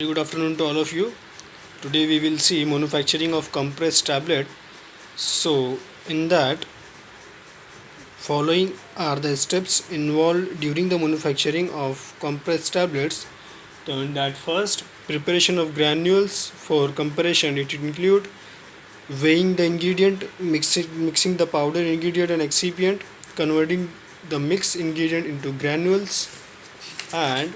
Good afternoon to all of you. Today we will see manufacturing of compressed tablet. So in that, following are the steps involved during the manufacturing of compressed tablets. So in that, first preparation of granules for compression. It include weighing the ingredient, mixing the powder ingredient and excipient, converting the mixed ingredient into granules, and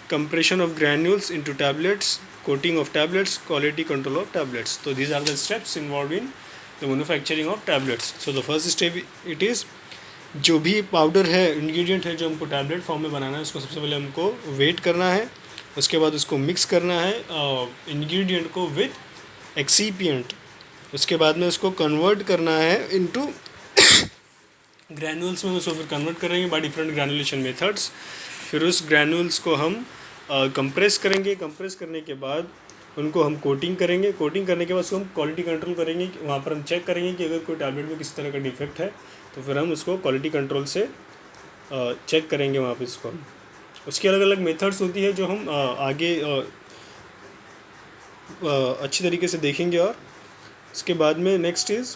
compression of granules into tablets, coating of tablets, quality control of tablets. So these are the steps involved in the manufacturing of tablets. So the first step it is, जो भी powder है, ingredient है जो हमको tablet form में बनाना है, उसको सबसे पहले हमको वेट करना है. उसके बाद उसको मिक्स करना है इंग्रेडिएंट को विद एक्सीपिएंट. उसके बाद में उसको कन्वर्ट करना है इनटू ग्रैनुल्स में. उसको फिर कन्वर्ट करेंगे बाय डिफरेंट ग्रैनुलेशन मेथड्स. फिर उस ग्रैनुल्स को हम कंप्रेस करेंगे. कंप्रेस करने के बाद उनको हम कोटिंग करेंगे. कोटिंग करने के बाद उसको हम क्वालिटी कंट्रोल करेंगे. वहाँ पर हम चेक करेंगे कि अगर कोई टैबलेट में किसी तरह का डिफेक्ट है तो फिर हम उसको क्वालिटी कंट्रोल से चेक करेंगे वहाँ पे इसको. उसकी अलग अलग मेथड्स होती है जो हम आगे अच्छी तरीके से देखेंगे. और उसके बाद में next is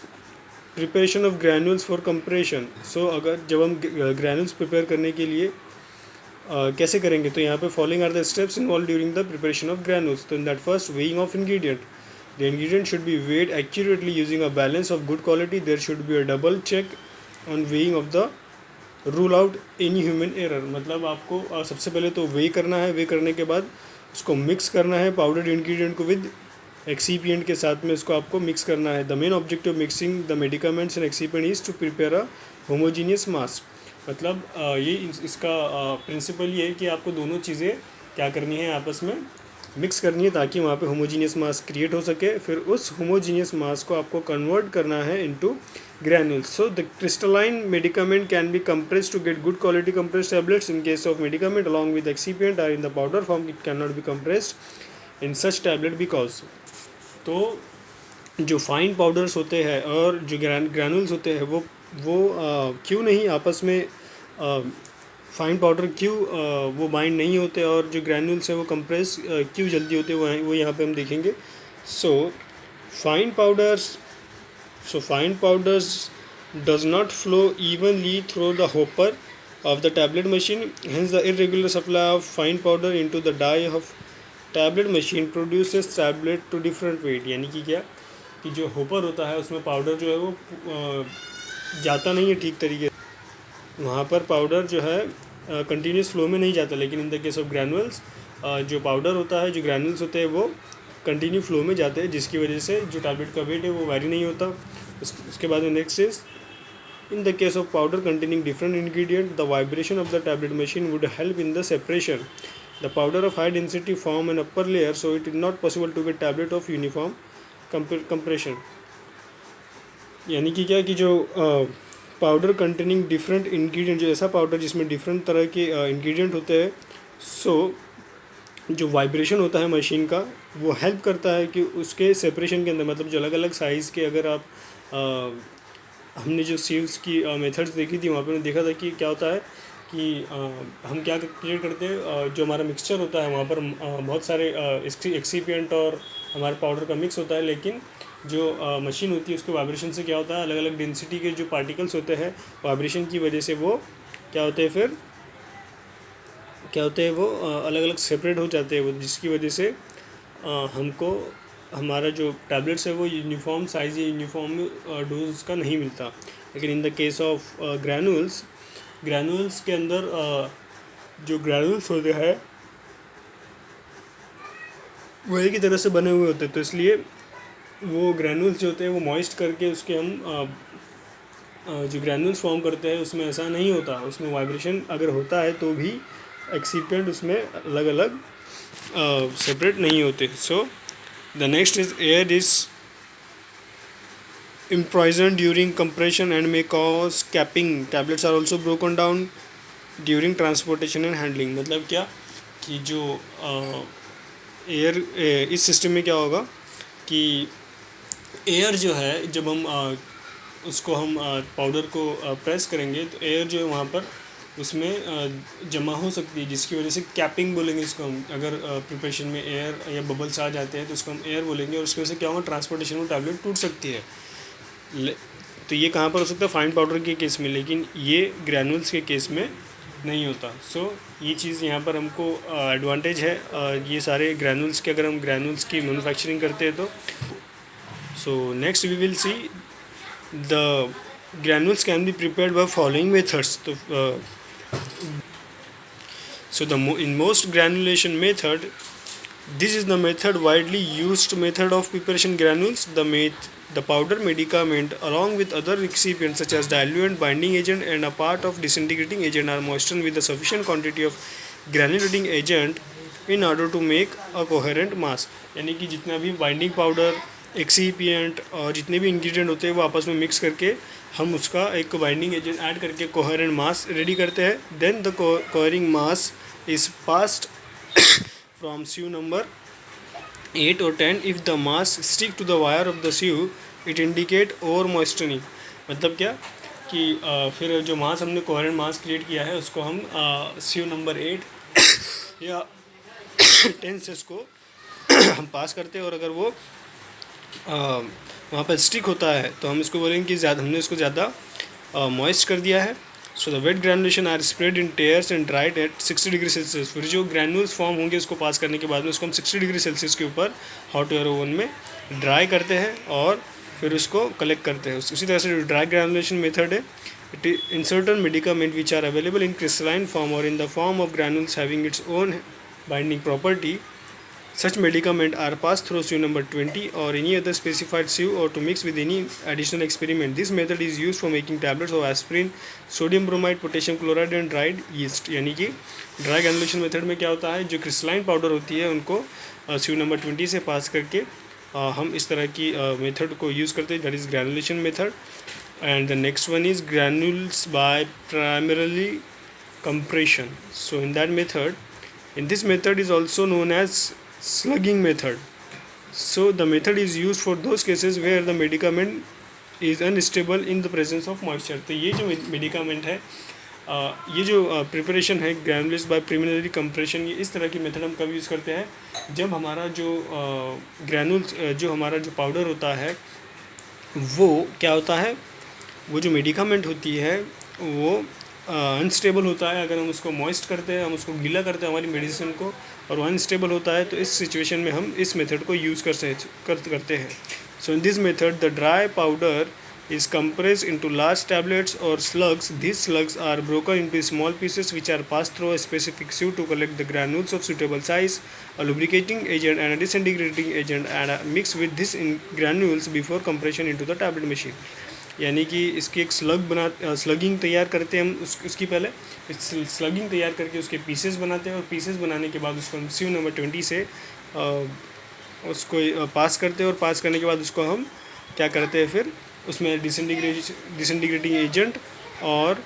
preparation of granules for compression. So अगर जब हम ग्रैनुल्स प्रिपेयर करने के लिए कैसे करेंगे, तो यहाँ पे following are the steps involved during the preparation of granules. तो in that first weighing of ingredient. The ingredient should be weighed accurately using a balance of good quality. There should be a double check on weighing of the rule out any human error. मतलब आपको सबसे पहले तो वे करना है. वे करने के बाद उसको मिक्स करना है पाउडर्ड इंग्रेडिएंट को विद एक्सीपिएंट के साथ में. उसको आपको मिक्स करना है. The main objective mixing the medicaments and excipient is to prepare a homogeneous mass. मतलब ये इसका प्रिंसिपल ये है कि आपको दोनों चीज़ें क्या करनी है, आपस में मिक्स करनी है ताकि वहाँ पे होमोजीनियस मास क्रिएट हो सके. फिर उस होमोजीनियस मास को आपको कन्वर्ट करना है into granules. So the crystalline medicament can be compressed to get good quality compressed tablets. In case of medicament along with excipient are in the powder form, it cannot be compressed in such tablet because. तो जो fine powders होते हैं और जो granules होते हैं वो क्यों नहीं आपस में फाइन पाउडर क्यों वो बाइंड नहीं होते, और जो ग्रैनुल्स है वो कंप्रेस क्यों जल्दी होते हैं वो यहाँ पे हम देखेंगे. So fine powders does not flow evenly through the hopper of the tablet machine. Hence the irregular supply of fine powder into the die of tablet machine produces tablet to different weight. यानी कि क्या कि जो hopper होता है उसमें powder जो है वो जाता नहीं है ठीक तरीके से. वहाँ पर पाउडर जो है कंटिन्यूस फ्लो में नहीं जाता. लेकिन इन द केस ऑफ ग्रैनुअल्स जो पाउडर होता है, जो ग्रैनुल्स होते हैं वो कंटिन्यू फ्लो में जाते हैं, जिसकी वजह से जो टैबलेट का वेट है वो वैरी नहीं होता. उसके बाद में next is in the case of powder containing different ingredient the vibration of the tablet machine would help in the separation the powder of high density form an upper layer. So it is not possible to get tablet of uniform compression. यानी कि क्या कि जो powder containing different ingredient, जो ऐसा powder जिसमें different तरह के इंग्रेडिएंट होते हैं, सो जो वाइब्रेशन होता है मशीन का वो हेल्प करता है कि उसके सेपरेशन के अंदर, मतलब जो अलग अलग साइज़ के, अगर आप हमने जो सीव्स की मेथड्स देखी थी वहाँ पे हमने देखा था कि क्या होता है कि हम क्या क्रिएट करते हैं, जो हमारा मिक्सचर होता है वहाँ पर बहुत सारे एक्सीपिएंट और हमारे पाउडर का मिक्स होता है. लेकिन जो मशीन होती है उसके वाइब्रेशन से क्या होता है, अलग अलग डेंसिटी के जो पार्टिकल्स होते हैं वाइब्रेशन की वजह से वो क्या होते हैं, फिर क्या होते हैं वो अलग अलग सेपरेट हो जाते हैं वो, जिसकी वजह से हमको हमारा जो टैबलेट्स है वो यूनिफॉर्म साइज़ या यूनिफॉर्म डोज का नहीं मिलता. लेकिन इन द केस ऑफ ग्रैनुल्स के अंदर जो ग्रैनुल्स होते हैं वो एक ही तरह से बने हुए होते हैं. तो इसलिए वो ग्रैनुल्स जो होते हैं वो मॉइस्ट करके उसके हम जो ग्रैनुल्स फॉर्म करते हैं उसमें ऐसा नहीं होता. उसमें वाइब्रेशन अगर होता है तो भी एक्सीपिएंट उसमें अलग अलग सेपरेट नहीं होते. So the next is air is imprisoned during compression and may cause capping. Tablets are also broken down during transportation and handling. मतलब क्या कि जो एयर इस सिस्टम में क्या होगा कि एयर जो है जब हम उसको हम पाउडर को प्रेस करेंगे तो एयर जो है वहाँ पर उसमें जमा हो सकती है, जिसकी वजह से कैपिंग बोलेंगे इसको हम। अगर प्रिपरेशन में एयर या बबल्स आ जाते हैं तो उसको हम एयर बोलेंगे, और उसकी वजह से क्या होगा, ट्रांसपोर्टेशन में टैबलेट टूट सकती है। तो ये कहाँ पर हो सकता है, फाइन पाउडर के केस में, लेकिन ये ग्रैनुल्स के केस में नहीं होता। सो ये चीज़ यहाँ पर हमको एडवांटेज है ये सारे ग्रैनुल्स के, अगर हम ग्रैनुल्स की मैन्युफैक्चरिंग करते हैं तो। So next we will see the granules can be prepared by following methods. So in most granulation method, this is the method widely used method of preparation granules. The powder medicament along with other excipients such as diluent, binding agent and a part of disintegrating agent are moistened with a sufficient quantity of granulating agent in order to make a coherent mass. यानी कि जितना भी binding powder, excipient और जितने भी ingredient होते हैं वो आपस में मिक्स करके हम उसका एक बाइंडिंग एजेंट ऐड करके कोहेरेंट मास रेडी करते हैं। Then the cohering mass is passed from sieve number 8 or 10. If the mass stick to the wire of the sieve it indicate over moistening. मतलब क्या कि फिर जो मास हमने कोहेरेंट मास create किया है उसको हम सीव नंबर 8 या 10 से उसको हम पास करते हैं, और अगर वो वहाँ पर स्टिक होता है तो हम इसको बोलेंगे कि ज़्यादा हमने उसको ज़्यादा मॉइस्ट कर दिया है। So the wet granulation are spread in tiers and dried at 60 degree Celsius. फिर जो ग्रैनुल्स फॉर्म होंगे उसको पास करने के बाद में उसको हम 60 डिग्री सेल्सियस के ऊपर हॉट एयर ओवन में ड्राई करते हैं और फिर उसको कलेक्ट करते हैं। उसी तरह से जो ड्राई ग्रैनुलेशन मेथड है, it in certain medicament which are available in crystalline form और in the form of granules having its own binding property. Such medicament are passed through sieve number 20 or any other specified sieve or to mix with any additional experiment. This method is used for making tablets of aspirin, sodium bromide, potassium chloride and dried yeast. यानी कि dry granulation method में क्या होता है, जो crystalline powder होती है उनको sieve नंबर 20 से पास करके हम इस तरह की मेथड को यूज़ करते हैं, that is granulation method. And the next one is granules by primarily compression. So in that method, in this method is also known as slugging method. So the method is used for those cases where the medicament is unstable in the presence of moisture. तो ये जो medicament है, ये जो preparation है granules bye preliminary compression, ये इस तरह की मेथड हम कब यूज़ करते हैं, जब हमारा जो ग्रैनुल्स जो हमारा जो पाउडर होता है वो क्या होता है, वो जो मेडिकामेंट होती है वो अनस्टेबल होता है. अगर हम उसको मॉइस्ट करते हैं, हम उसको गीला करते हैं हमारी मेडिसिन को, और वो अनस्टेबल होता है, तो इस सिचुएशन में हम इस मेथड को यूज़ करते हैं. So in this method the dry powder is compressed into large tablets or slugs. These slugs are broken into small pieces which are passed through a specific sieve to collect the granules of suitable size, a lubricating agent and a disintegrating agent, and mix with these granules before compression into the tablet machine. यानी कि इसकी एक स्लगिंग तैयार करते हैं हम उसकी पहले स्लगिंग तैयार करके उसके पीसेस बनाते हैं, और पीसेस बनाने के बाद उसको हम सीव नंबर 20 से उसको पास करते हैं, और पास करने के बाद उसको हम क्या करते हैं, फिर उसमें डिसइंटीग्रेटिंग एजेंट और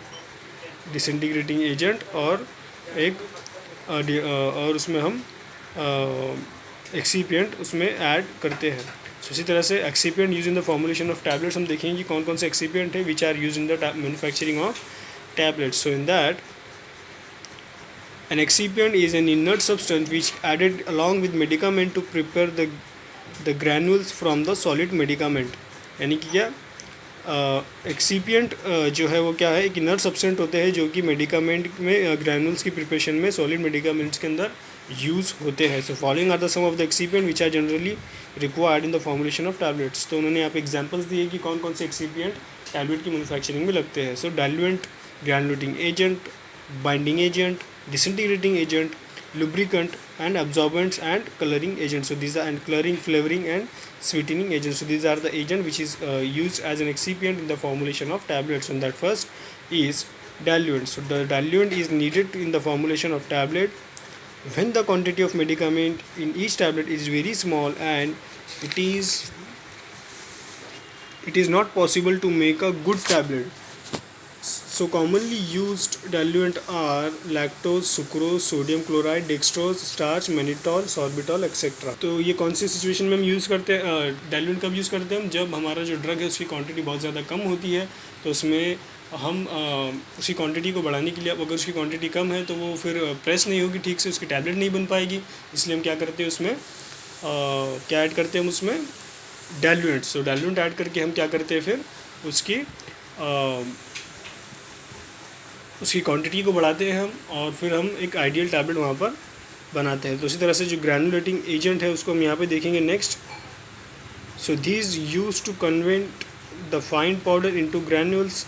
एक और उसमें हम एक्सीपिएंट उसमें ऐड करते हैं. सो इसी तरह से excipient use in the formulation of tablets हम देखेंगे कि कौन कौन से एक्सीपिएंट है which are use in the manufacturing of tablets. So in that an excipient is an inert substance which added along with medicament to prepare the granules from the solid medicament. यानी कि क्या excipient जो है वो क्या है, एक inert सब्सटेंट होते हैं जो कि मेडिकामेंट में ग्रैनुल्स की प्रिपरेशन में सॉलिड मेडिकामेंट्स के अंदर यूज़ होते हैं. So following are the some of the excipient which are generally required in the formulation of tablets. तो उन्होंने यहाँ पे एग्जांपल्स दिए कि कौन कौन से एक्सीपिएंट टैबलेट की मैन्युफैक्चरिंग में लगते हैं. So diluent, granulating agent, binding agent, disintegrating agent, lubricant and absorbents and coloring agents. So these are, and coloring, flavoring and sweetening agents. So these are the agent which is used as an excipient in the formulation of tablets. And that first is diluent. So the diluent is needed in the formulation of tablet when the quantity of medicament in each tablet is very small and it is not possible to make a good tablet. So commonly used diluent are lactose, sucrose, sodium chloride, dextrose, starch, mannitol, sorbitol, etc. तो ये कौन सी situation में हम use करते हैं, diluent कब use करते हैं हम, जब हमारा जो ड्रग है उसकी क्वांटिटी बहुत ज़्यादा कम होती है, तो उसमें हम उसकी क्वांटिटी को बढ़ाने के लिए, अब अगर उसकी क्वांटिटी कम है तो वो फिर प्रेस नहीं होगी ठीक से, उसकी टैबलेट नहीं बन पाएगी। इसलिए हम क्या करते हैं उसमें क्या ऐड करते हैं हम उसमें डाइल्यूएंट। सो डाइल्यूएंट ऐड करके हम क्या करते हैं फिर उसकी उसकी क्वांटिटी को बढ़ाते हैं हम, और फिर हम एक आइडियल टैबलेट वहाँ पर बनाते हैं। तो इसी तरह से जो ग्रैनुलेटिंग एजेंट है उसको हम यहाँ पे देखेंगे next. So this use to convert the fine powder into granules.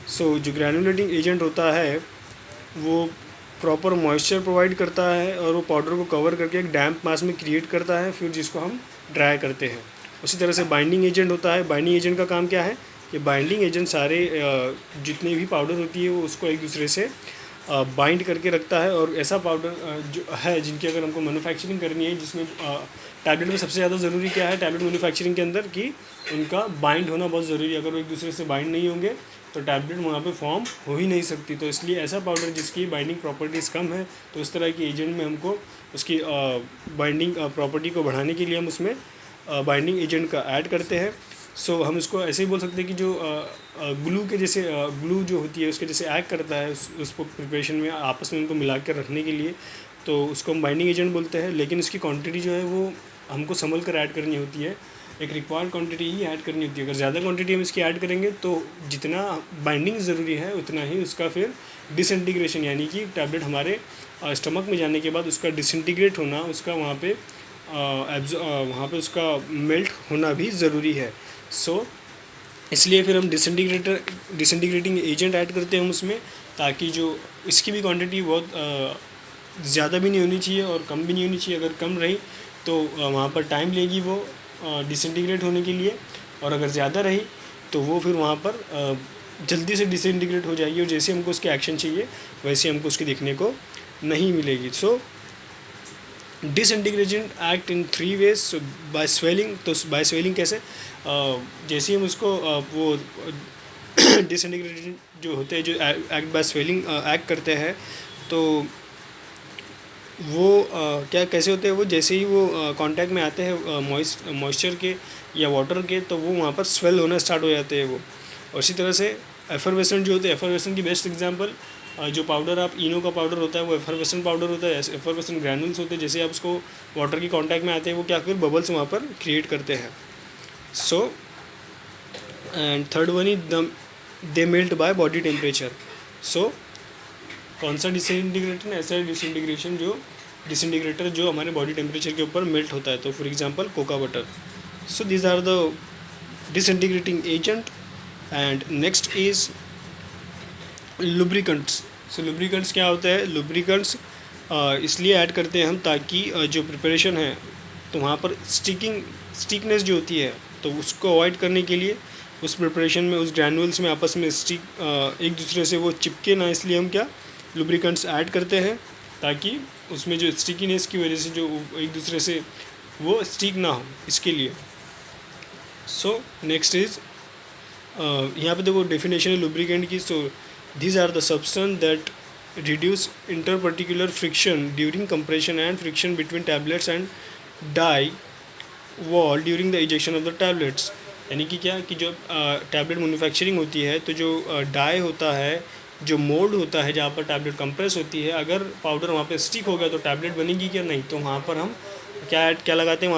So जो ग्रैनुलेटिंग एजेंट होता है वो प्रॉपर मॉइस्चर प्रोवाइड करता है और वो पाउडर को कवर करके एक डैम्प मास में क्रिएट करता है, फिर जिसको हम ड्राई करते हैं। उसी तरह से बाइंडिंग एजेंट होता है। बाइंडिंग एजेंट का काम क्या है कि बाइंडिंग एजेंट सारे जितनी भी पाउडर होती है वो उसको एक दूसरे से बाइंड करके रखता है। और ऐसा पाउडर जो है जिनकी अगर हमको मैन्युफैक्चरिंग करनी है, जिसमें टैबलेट में सबसे ज़्यादा ज़रूरी क्या है टैबलेट मैन्युफैक्चरिंग के अंदर, कि उनका बाइंड होना बहुत ज़रूरी है। अगर वो एक दूसरे से बाइंड नहीं होंगे तो टैबलेट वहाँ पे फॉर्म हो ही नहीं सकती। तो इसलिए ऐसा पाउडर जिसकी बाइंडिंग प्रॉपर्टीज़ कम है, तो इस तरह के एजेंट में हमको उसकी बाइंडिंग प्रॉपर्टी को बढ़ाने के लिए हम उसमें बाइंडिंग एजेंट का ऐड करते हैं। सो हम इसको ऐसे ही बोल सकते हैं कि जो ग्लू के जैसे ग्लू जो होती है उसके जैसे एक्ट करता है उसको प्रिपरेशन में आपस में उनको मिला कर रखने के लिए, तो उसको हम बाइंडिंग एजेंट बोलते हैं। लेकिन उसकी क्वांटिटी जो है वो हमको संभल कर ऐड करनी होती है, एक रिक्वायर्ड क्वांटिटी ही ऐड करनी होती है। अगर ज़्यादा क्वांटिटी हम इसकी ऐड करेंगे तो जितना बाइंडिंग ज़रूरी है उतना ही उसका फिर डिसइंटीग्रेशन, यानी कि टैबलेट हमारे स्टमक में जाने के बाद उसका डिसइंटीग्रेट होना, उसका वहाँ पे उसका मेल्ट होना भी ज़रूरी है। सो इसलिए फिर हम डिसइंटीग्रेटिंग एजेंट ऐड करते हैं हम उसमें, ताकि जो इसकी भी क्वांटिटी बहुत ज़्यादा भी नहीं होनी चाहिए और कम भी नहीं होनी चाहिए। अगर कम रही तो वहाँ पर टाइम लेगी वो डिसइंटीग्रेट होने के लिए, और अगर ज़्यादा रही तो वो फिर वहाँ पर जल्दी से डिसइंटीग्रेट हो जाएगी, और जैसे हमको उसके एक्शन चाहिए वैसे हमको उसकी देखने को नहीं मिलेगी। So disintegration act in 3 ways. So by swelling, तो बाय स्वेलिंग कैसे, जैसे हम उसको वो डिसइंटीग्रेशन जो होते हैं जो एक्ट बाय स्वेलिंग एक्ट करते हैं, तो वो क्या कैसे होते हैं, वो जैसे ही वो कांटेक्ट में आते हैं मॉइस्चर के या वाटर के, तो वो वहाँ पर स्वेल होना स्टार्ट हो जाते हैं वो। और इसी तरह से एफरवेसेंट जो होते हैं, एफरवेसेंट की बेस्ट एग्जांपल जो पाउडर आप इनो का पाउडर होता है वो एफरवेसेंट पाउडर होता है, एफरवेसेंट ग्रैनुल्स होते हैं। जैसे आप उसको वाटर के कांटेक्ट में आते हैं वो क्या फिर बबल्स वहाँ पर क्रिएट करते हैं। So and third one is they melt by body temperature. So कौन सा डिसइंटीग्रेटर, ऐसा डिसइंटीग्रेटर जो हमारे बॉडी टेम्परेचर के ऊपर मेल्ट होता है। तो for example cocoa butter. So these are the disintegrating agent. And next is lubricants. So lubricants क्या होता है, लुब्रिकेंट्स इसलिए ऐड करते हैं हम ताकि जो प्रिपरेशन है तो वहाँ पर स्टिकनेस जो होती है तो उसको अवॉइड करने के लिए उस प्रिपरेशन में, उस ग्रैनुअल्स में आपस में एक दूसरे से वो चिपके ना, इसलिए हम क्या लुब्रिकेंट्स ऐड करते हैं, ताकि उसमें जो स्टिकीनेस की वजह से जो एक दूसरे से वो स्टिक ना हो, इसके लिए। सो नेक्स्ट इज यहाँ पे देखो डेफिनेशन है लुब्रिकेंट की। सो these are the substance that reduce interparticular friction during compression and friction between tablets and die wall during the ejection of the tablets। यानी कि क्या कि जो टैबलेट मैन्युफैक्चरिंग होती है तो जो डाई होता है, जो मोल्ड होता है जहाँ पर टैबलेट कंप्रेस होती है, अगर पाउडर वहाँ पे स्टिक हो गया तो टैबलेट बनेगी क्या, नहीं। तो वहाँ पर हम क्या लगाते हैं,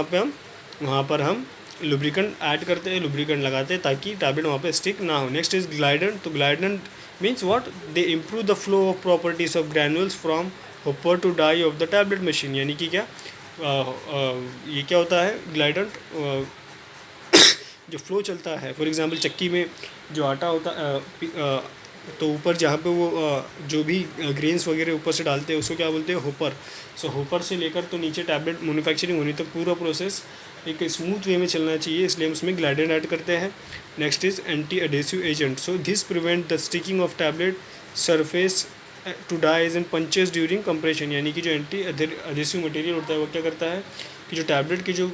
वहाँ पर हम लुब्रिकेंट ऐड करते हैं, लुब्रिकेंट लगाते हैं ताकि टैबलेट वहाँ पे स्टिक ना हो। Next is glidant. तो glidant means what, they improve the flow of properties of granules from hopper to die of the tablet machine। यानी कि क्या ये क्या होता है ग्लाइडेंट, जो फ्लो चलता है फॉर एग्जांपल चक्की में जो आटा होता तो ऊपर जहाँ पे वो जो भी ग्रेन्स वगैरह ऊपर से डालते हैं उसको क्या बोलते हैं, होपर। सो होपर से लेकर तो नीचे टैबलेट मैन्युफैक्चरिंग होनी तक पूरा प्रोसेस एक स्मूथ वे में चलना चाहिए, इसलिए हम उसमें ग्लाइडेंट ऐड करते हैं। Next is anti adhesive agent. So this prevent the sticking of tablet surface to dies and punches during compression. यानी कि जो एंटी एडेसिव मटेरियल होता है वो क्या करता है कि जो टैबलेट के जो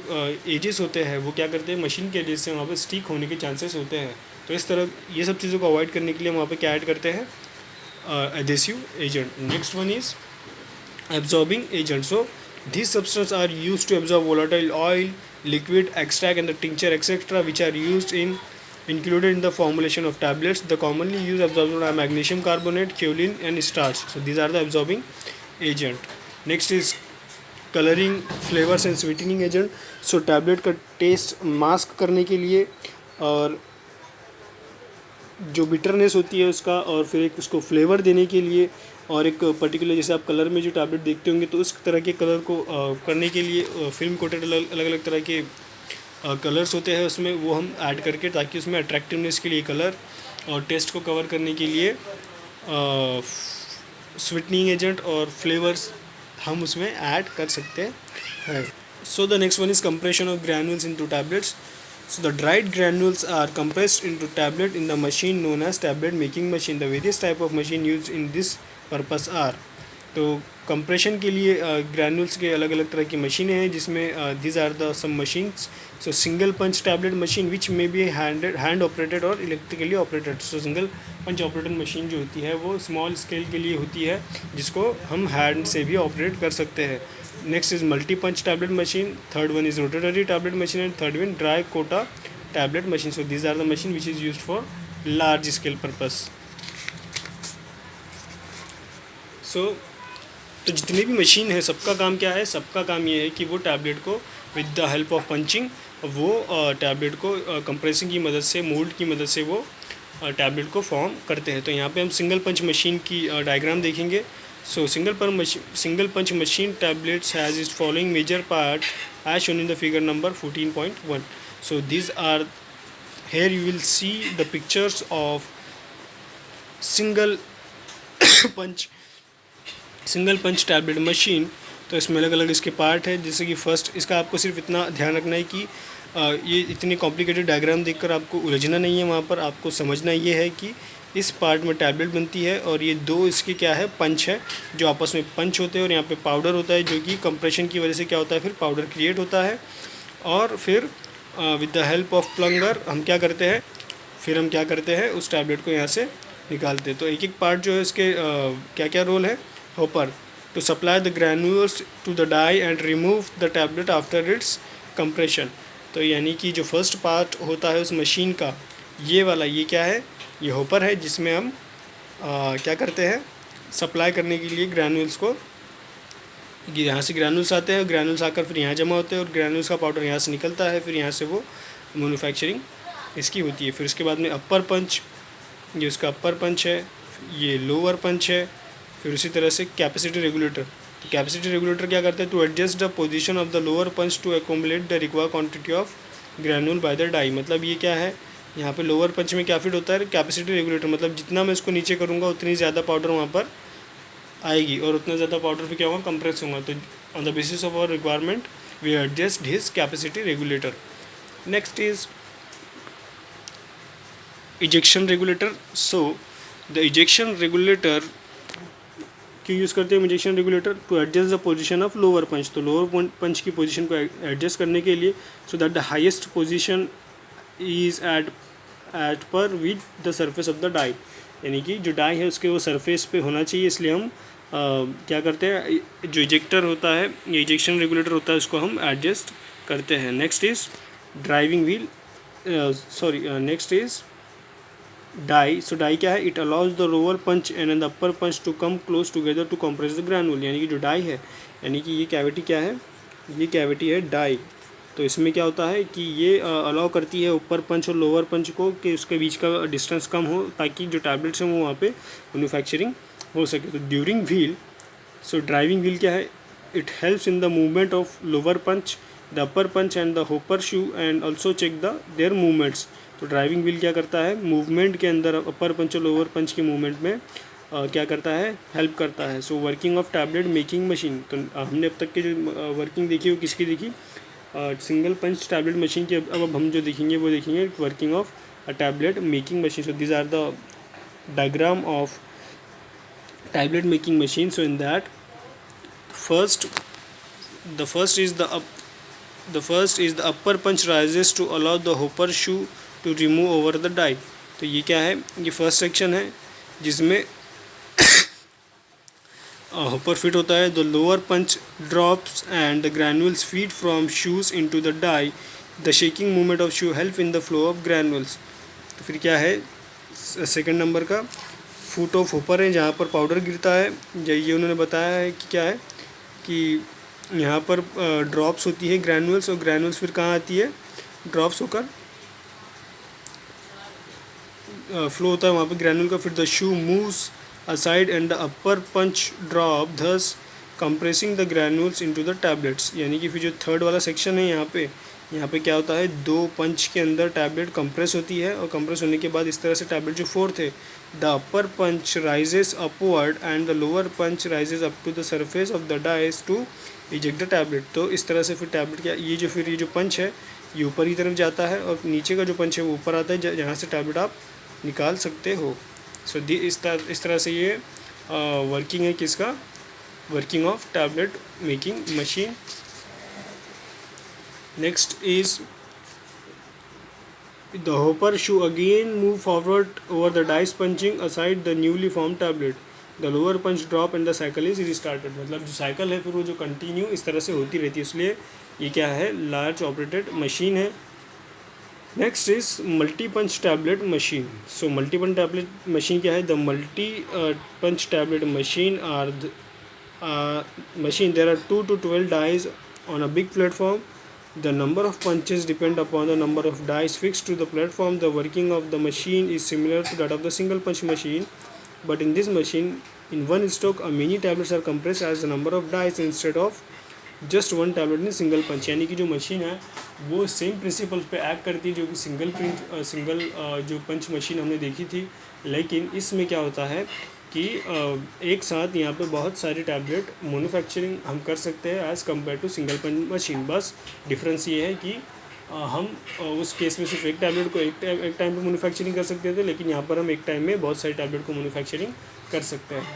एजेस होते हैं वो क्या करते हैं, मशीन के एजेस से वहाँ पर स्टिक होने के चांसेस होते हैं। तो इस तरह ये सब चीज़ों को अवॉइड करने के लिए वहाँ पे क्या ऐड करते हैं, adhesive agent. Next one is absorbing agent. So these substances are used to absorb volatile oil, liquid, extract and the tincture etc which are used in included in the formulation of tablets. The commonly used absorbent are magnesium carbonate, kaolin, and starch. So these are the absorbing agent. Next is colouring, flavours and sweetening agent. So tablet का test mask करने के लिए और जो bitterness होती है उसका, और फिर एक उसको फ्लेवर देने के लिए, और एक पर्टिकुलर जैसे आप कलर में जो टैबलेट देखते होंगे तो उस तरह के कलर को करने के लिए फिल्म कोटेड अलग अलग तरह के कलर्स होते हैं उसमें, वो हम ऐड करके ताकि उसमें अट्रैक्टिवनेस के लिए कलर और टेस्ट को कवर करने के लिए स्वीटनिंग एजेंट और फ्लेवर्स हम उसमें ऐड कर सकते हैं. So the next one is compression of granules into tablets. So the dried granules are compressed into tablet in the machine known as tablet making machine. The various type of machine used in this purpose are. तो compression के लिए granules के अलग अलग तरह की मशीनें हैं जिसमें these are the some machines. So single punch tablet machine which may be hand operated or electrically operated. So single punch operated machine जो होती है वो स्मॉल स्केल के लिए होती है जिसको हम हैंड से भी ऑपरेट कर सकते हैं. Next is multi-punch tablet machine. Third one is rotatory tablet machine, and third one dry quota tablet machine. So these are the machine which is used for large scale purpose. So तो जितने भी machine है सबका काम क्या है, सबका काम ये है कि वो टैबलेट को with the help of punching वो टैबलेट को कंप्रेसिंग की मदद से, मोल्ड की मदद से वो टैबलेट को फॉर्म करते हैं. तो यहाँ पे हम सिंगल पंच मशीन की डायग्राम देखेंगे. So single punch machine tablets has its following major part as shown in the figure number 14.1. So these are, here you will see the pictures of single punch tablet machine. तो इसमें अलग अलग इसके part है. जैसे कि first इसका आपको सिर्फ इतना ध्यान रखना है कि ये इतनी कॉम्प्लिकेटेड डायग्राम देखकर आपको उलझना नहीं है. वहाँ पर आपको समझना ये है कि इस पार्ट में टैबलेट बनती है और ये दो इसके क्या है, पंच है जो आपस में पंच होते हैं, और यहाँ पे पाउडर होता है जो कि कंप्रेशन की वजह से क्या होता है, फिर पाउडर क्रिएट होता है. और फिर विद द हेल्प ऑफ प्लंगर हम क्या करते हैं, उस टैबलेट को यहाँ से निकालते हैं. तो एक एक पार्ट जो है इसके क्या क्या रोल है. Hopper to supply the granules to the die and remove the tablet after its compression. तो यानी कि जो फर्स्ट पार्ट होता है उस मशीन का, ये वाला, ये क्या है, ये होपर है जिसमें हम क्या करते हैं, सप्लाई करने के लिए ग्रैनुल्स को, यहाँ से ग्रैनुल्स आते हैं, ग्रैनुल्स आकर फिर यहाँ जमा होते हैं और ग्रैनुल्स का पाउडर यहाँ से निकलता है, फिर यहाँ से वो मैन्युफैक्चरिंग इसकी होती है. फिर उसके बाद में अपर पंच, ये उसका अपर पंच है, ये लोअर पंच है. फिर उसी तरह से कैपेसिटी रेगुलेटर. तो कैपेसिटी रेगुलेटर क्या करते हैं, to adjust the position of the lower punch to accumulate the required quantity of granule by the die. मतलब ये क्या है, यहाँ पे लोअर पंच में क्या फिट होता है, कैपेसिटी रेगुलेटर. मतलब जितना मैं इसको नीचे करूँगा उतनी ज़्यादा पाउडर वहाँ पर आएगी और उतना ज़्यादा पाउडर फिर क्या होगा, कंप्रेस होगा. तो on the basis of our requirement we adjust his capacity regulator. Next is ejection regulator. So the ejection regulator क्यों यूज़ करते हैं ejection regulator, to adjust the position of lower punch. तो lower पंच की position को adjust करने के लिए, so that the highest position is at par with the surface of the die. यानी कि जो डाई है उसके वो सरफेस पे होना चाहिए. इसलिए हम क्या करते हैं, जो इजेक्टर होता है, ये इजेक्शन रेगुलेटर होता है, उसको हम एडजस्ट करते हैं. Next is driving wheel, next is die. So die क्या है, it allows the lower punch and the upper punch to come close together to compress the granule. यानी कि जो डाई है, यानी कि ये कैविटी क्या है, ये कैविटी है डाई. तो इसमें क्या होता है कि ये अलाउ करती है ऊपर पंच और लोअर पंच को कि उसके बीच का डिस्टेंस कम हो ताकि जो टैबलेट्स हैं वो वहाँ पे मैन्युफैक्चरिंग हो सके. तो during wheel, so driving wheel क्या है, it helps in the movement of lower punch, the upper punch and the hopper shoe and also check the their movements. तो ड्राइविंग व्हील क्या करता है, मूवमेंट के अंदर अपर पंच और लोअर पंच के मूवमेंट में क्या करता है, हेल्प करता है. So working of tablet making machine. तो हमने अब तक की जो वर्किंग देखी वो किसकी देखी, सिंगल पंच टैबलेट मशीन की. अब हम जो देखेंगे वो देखेंगे working of a tablet making machine. So this are the diagram of tablet making machine. So in that the first is the upper punch rises to allow the hopper shoe to remove over the die. तो ये क्या है, ये first section है जिसमें hopper fit होता है. The lower punch drops and the granules feed from shoes into the die. The shaking movement of shoe help in the flow of granules. तो फिर क्या है सेकंड नंबर का फुट ऑफ होपर है, जहाँ पर पाउडर गिरता है। ये उन्होंने बताया है कि क्या है कि यहाँ पर ड्रॉप्स होती है ग्रैनुअल्स, और ग्रैनुअल्स फिर कहाँ आती है, ड्रॉप्स होकर फ्लो होता है वहाँ पे ग्रैनुअल का। फिर the shoe moves aside and the upper punch drop thus compressing the granules into the tablets. यानी कि फिर जो थर्ड वाला सेक्शन है यहाँ पे क्या होता है, दो पंच के अंदर टैबलेट कंप्रेस होती है, और कंप्रेस होने के बाद इस तरह से टैबलेट जो फोर्थ है, the upper punch rises upward and the lower punch rises up to the surface of the dies to eject the tablet. तो इस तरह से फिर टैबलेट क्या, ये जो पंच है ये ऊपर की तरफ जाता है, और नीचे का जो पंच है वो ऊपर आता है, जहाँ से टैबलेट आप निकाल सकते हो। सो इस तरह से ये वर्किंग है किसका, working of tablet making machine. Next is the hopper shoe again move forward over the dies punching aside the newly form tablet, the lower punch drop and the cycle is restarted. मतलब जो cycle है फिर वो जो continue इस तरह से होती रहती है, इसलिए ये क्या है, लार्ज ऑपरेटेड मशीन है। Next is multi punch tablet machine. So multi punch tablet machine क्या है, the multi punch tablet machine are machine there are 2 to 12 dies on a big platform. The number of punches depend upon the number of dies fixed to the platform. The working of the machine is similar to that of the single punch machine, but in this machine in one stroke many tablets are compressed as the number of dies instead of just one tablet in single punch. यानी कि जो machine है वो same principle पे act करती है जो कि सिंगल जो पंच मशीन हमने देखी थी, लेकिन इसमें क्या होता है कि एक साथ यहाँ पे बहुत सारी टैबलेट मैन्युफैक्चरिंग हम कर सकते हैं as compare to single punch machine. बस डिफरेंस ये है कि हम उस केस में सिर्फ एक टैबलेट को एक टाइम पे मैन्युफैक्चरिंग कर सकते थे, लेकिन यहाँ पर हम एक टाइम में बहुत सारी टैबलेट को मैन्युफैक्चरिंग कर सकते हैं,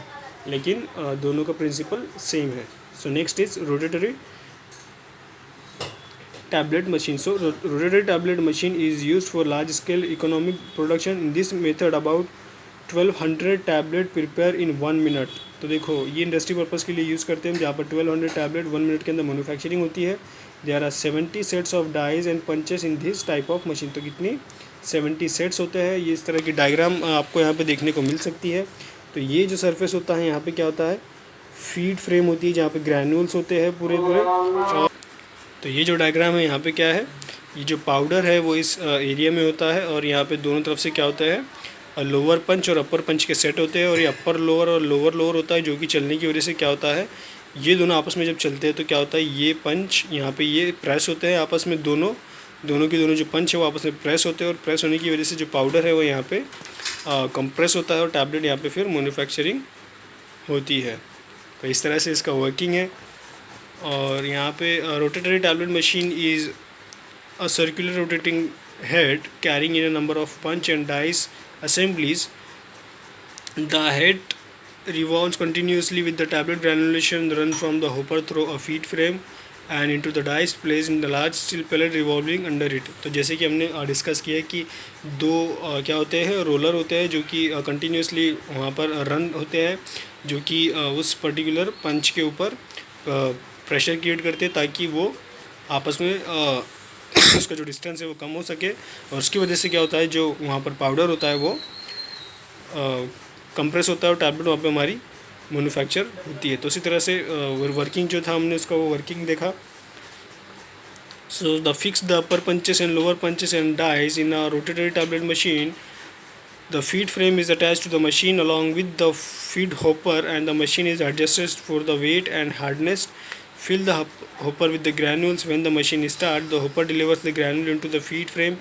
लेकिन दोनों का प्रिंसिपल सेम है। So next is rotary tablet machine. So rotary tablet machine is used for large scale economic production. In this method about 1200 tablet prepare in 1 minute. तो देखो ये इंडस्ट्री पर्पज़ के लिए यूज़ करते हैं, जहाँ पर 1200 टैबलेट 1 मिनट के अंदर मैन्युफैक्चरिंग होती है। There are 70 sets of dies and punches in this type of machine. तो कितनी 70 सेट्स होते हैं। ये इस तरह की डायग्राम आपको यहाँ पे देखने को मिल सकती है। तो ये जो सरफेस होता है यहाँ पे क्या होता है, फीड फ्रेम होती है जहाँ पे ग्रैन्यूल्स होते हैं पूरे। और तो ये जो डायग्राम है यहाँ पे क्या है, ये जो पाउडर है वो इस एरिया में होता है, और यहाँ पे दोनों तरफ से क्या होता है, लोअर पंच और अपर पंच के सेट होते हैं, और ये अपर लोअर और लोअर लोअर होता है, जो कि चलने की वजह से क्या होता है, ये दोनों आपस में जब चलते हैं तो क्या होता है, ये पंच यहाँ पे ये प्रेस होते हैं आपस में, दोनों जो पंच है वो आपस में प्रेस होते हैं, और प्रेस होने की वजह से जो पाउडर है वो यहाँ पे कंप्रेस होता है, और टैबलेट यहाँ पे फिर मैन्युफैक्चरिंग होती है। तो इस तरह से इसका वर्किंग है। और यहाँ पे rotary tablet machine is a circular rotating head carrying in a number of punch and dice assemblies. The head revolves continuously with the tablet granulation run from the hopper through a feed frame and into the dice placed in the large steel pellet revolving under it. तो जैसे कि हमने discuss किया है कि दो क्या होते हैं, रोलर होते हैं जो कि कंटिन्यूसली वहाँ पर रन होते हैं, जो कि उस पर्टिकुलर पंच के ऊपर प्रेशर क्रिएट करते हैं ताकि वो आपस में उसका जो डिस्टेंस है वो कम हो सके, और उसकी वजह से क्या होता है, जो वहाँ पर पाउडर होता है वो कंप्रेस होता है और टैबलेट वहाँ पे हमारी मैन्युफैक्चर होती है। तो इसी तरह से वर्किंग जो था हमने उसका वो वर्किंग देखा। So the fix the upper punches and lower punches and dies in a rotary tablet machine. The feed frame is attached to the machine along with the feed hopper, and the machine is adjusted for the weight and hardness. Fill the hopper with the granules. When the machine starts, the hopper delivers the granule into the feed frame,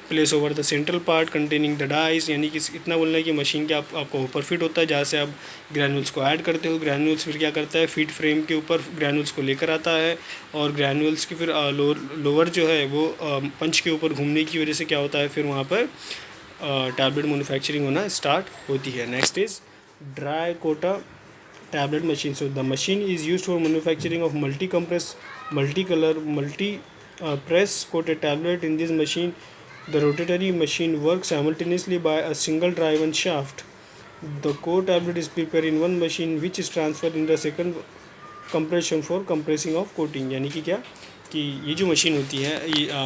place over the central part containing the dies. यानी कि इतना बोलना है कि machine के आपको hopper fit होता है जहाँ से आप ग्रैनुल्स को ऐड करते हो। ग्रैनुल्स फिर क्या करता है, फीड फ्रेम के ऊपर ग्रैनुल्स को लेकर आता है, और ग्रैनुल्स की फिर लोअर जो है वो पंच के ऊपर घूमने की वजह से क्या होता है, फिर वहाँ पर टैबलेट मैन्युफैक्चरिंग होना स्टार्ट होती है। Next is dry coater tablet machine. So the machine is used for manufacturing of multi compress, multi colour, multi press coated tablet. In this machine the rotary machine work simultaneously by a single drive and shaft. The core tablet is prepare in one machine which is transfer in the second compression for compressing of coating. यानी कि क्या, कि ये जो machine होती है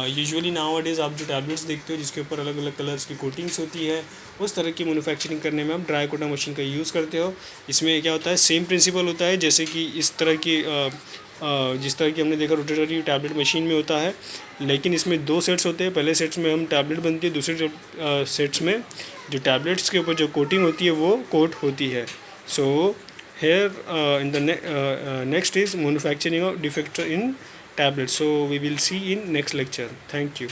usually नाउ-अ-डेज़ आप जो टैबलेट्स देखते हो जिसके ऊपर अलग अलग कलर्स की कोटिंग्स होती है, उस तरह की मैन्युफैक्चरिंग करने में आप ड्राई कोटा मशीन का यूज़ करते हो। इसमें क्या होता है, सेम प्रिंसिपल होता है जैसे कि इस तरह की जिस तरह की हमने देखा रोटेटरी टैबलेट मशीन में होता है, लेकिन इसमें 2 सेट्स होते हैं। पहले सेट्स में हम टैबलेट बनती है, दूसरे सेट्स में जो टैबलेट्स के ऊपर जो कोटिंग होती है वो कोट होती है। सो here in the next is manufacturing of defector in tablets. So we will see in next lecture. Thank you.